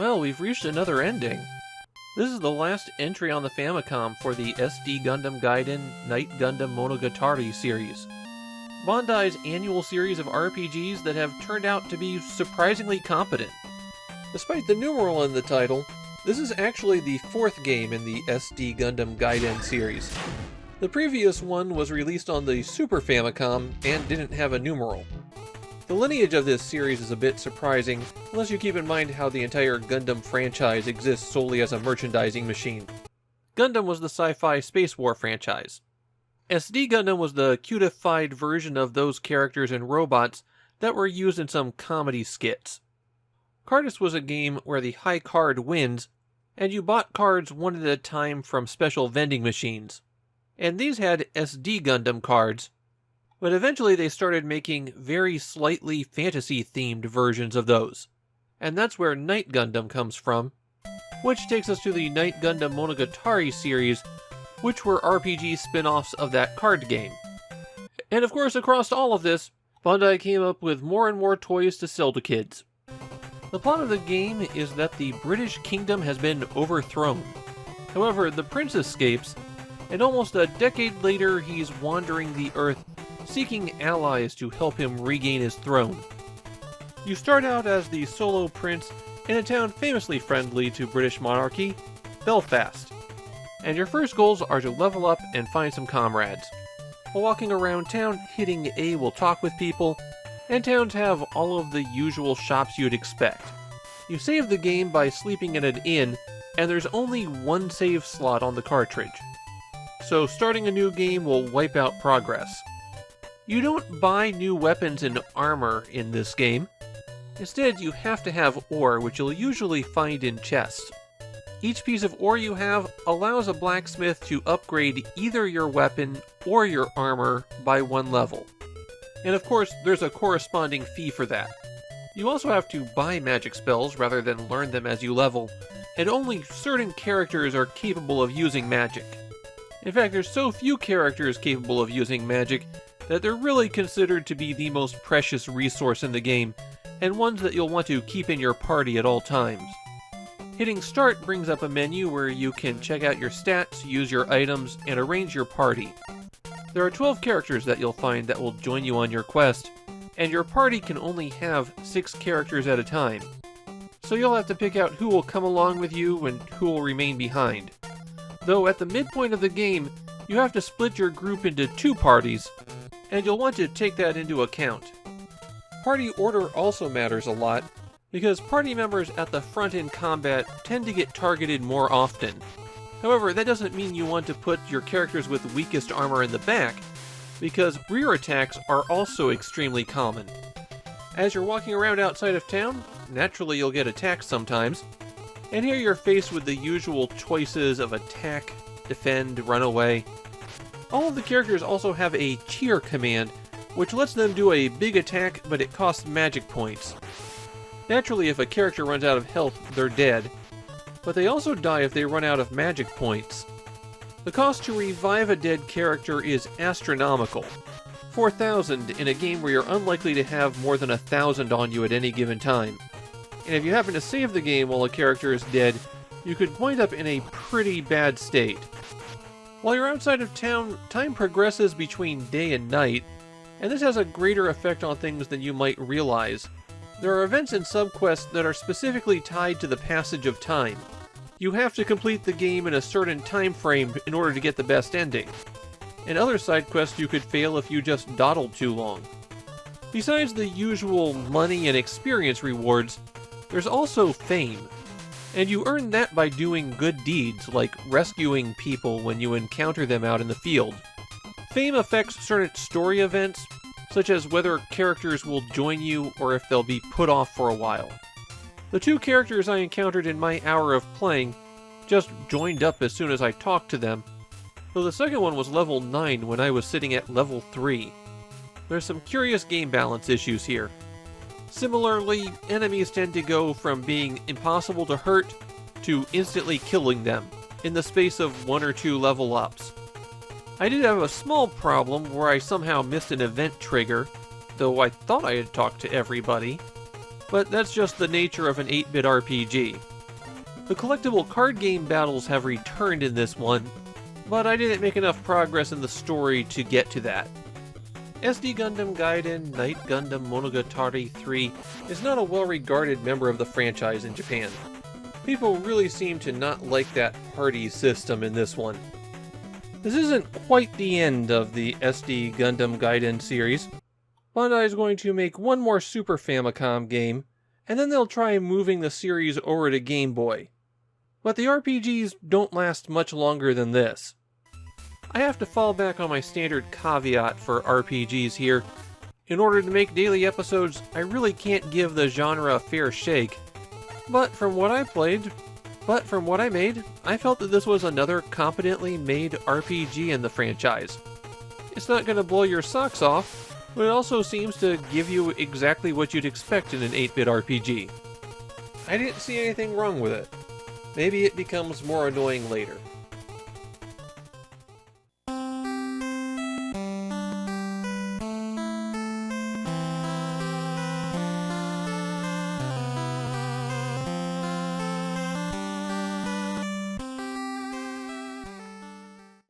Well, we've reached another ending. This is the last entry on the Famicom for the SD Gundam Gaiden Night Gundam Monogatari series. Bandai's annual series of RPGs that have turned out to be surprisingly competent. Despite the numeral in the title, this is actually the fourth game in the SD Gundam Gaiden series. The previous one was released on the Super Famicom and didn't have a numeral. The lineage of this series is a bit surprising, unless you keep in mind how the entire Gundam franchise exists solely as a merchandising machine. Gundam was the sci-fi space war franchise. SD Gundam was the cutified version of those characters and robots that were used in some comedy skits. Cardist was a game where the high card wins, and you bought cards one at a time from special vending machines. And these had SD Gundam cards, but eventually they started making very slightly fantasy-themed versions of those. And that's where Night Gundam comes from, which takes us to the Night Gundam Monogatari series, which were RPG spin-offs of that card game. And of course, across all of this, Bandai came up with more and more toys to sell to kids. The plot of the game is that the British kingdom has been overthrown. However, the prince escapes, and almost a decade later he's wandering the earth seeking allies to help him regain his throne. You start out as the solo prince in a town famously friendly to British monarchy, Belfast, and your first goals are to level up and find some comrades. While walking around town, hitting A will talk with people, and towns have all of the usual shops you'd expect. You save the game by sleeping at an inn, and there's only one save slot on the cartridge. So starting a new game will wipe out progress. You don't buy new weapons and armor in this game. Instead, you have to have ore, which you'll usually find in chests. Each piece of ore you have allows a blacksmith to upgrade either your weapon or your armor by one level. And of course, there's a corresponding fee for that. You also have to buy magic spells rather than learn them as you level, and only certain characters are capable of using magic. In fact, there's so few characters capable of using magic that they're really considered to be the most precious resource in the game, and ones that you'll want to keep in your party at all times. Hitting start brings up a menu where you can check out your stats, use your items, and arrange your party. There are 12 characters that you'll find that will join you on your quest, and your party can only have 6 characters at a time. So you'll have to pick out who will come along with you and who will remain behind. Though at the midpoint of the game, you have to split your group into 2 parties, and you'll want to take that into account. Party order also matters a lot, because party members at the front in combat tend to get targeted more often. However, that doesn't mean you want to put your characters with weakest armor in the back, because rear attacks are also extremely common. As you're walking around outside of town, naturally you'll get attacked sometimes, and here you're faced with the usual choices of attack, defend, run away. All of the characters also have a cheer command, which lets them do a big attack, but it costs magic points. Naturally, if a character runs out of health, they're dead, but they also die if they run out of magic points. The cost to revive a dead character is astronomical. 4,000 in a game where you're unlikely to have more than 1,000 on you at any given time. And if you happen to save the game while a character is dead, you could wind up in a pretty bad state. While you're outside of town, time progresses between day and night, and this has a greater effect on things than you might realize. There are events and subquests that are specifically tied to the passage of time. You have to complete the game in a certain time frame in order to get the best ending. In other side quests you could fail if you just dawdled too long. Besides the usual money and experience rewards, there's also fame. And you earn that by doing good deeds, like rescuing people when you encounter them out in the field. Fame affects certain story events, such as whether characters will join you or if they'll be put off for a while. The 2 characters I encountered in my hour of playing just joined up as soon as I talked to them, though the second one was level 9 when I was sitting at level 3. There's some curious game balance issues here. Similarly, enemies tend to go from being impossible to hurt to instantly killing them in the space of 1 or 2 level ups. I did have a small problem where I somehow missed an event trigger, though I thought I had talked to everybody, but that's just the nature of an 8-bit RPG. The collectible card game battles have returned in this one, but I didn't make enough progress in the story to get to that. SD Gundam Gaiden Night Gundam Monogatari 3 is not a well-regarded member of the franchise in Japan. People really seem to not like that party system in this one. This isn't quite the end of the SD Gundam Gaiden series. Bandai is going to make one more Super Famicom game, and then they'll try moving the series over to Game Boy. But the RPGs don't last much longer than this. I have to fall back on my standard caveat for RPGs here. In order to make daily episodes, I really can't give the genre a fair shake. But from what I made, I felt that this was another competently made RPG in the franchise. It's not going to blow your socks off, but it also seems to give you exactly what you'd expect in an 8-bit RPG. I didn't see anything wrong with it. Maybe it becomes more annoying later.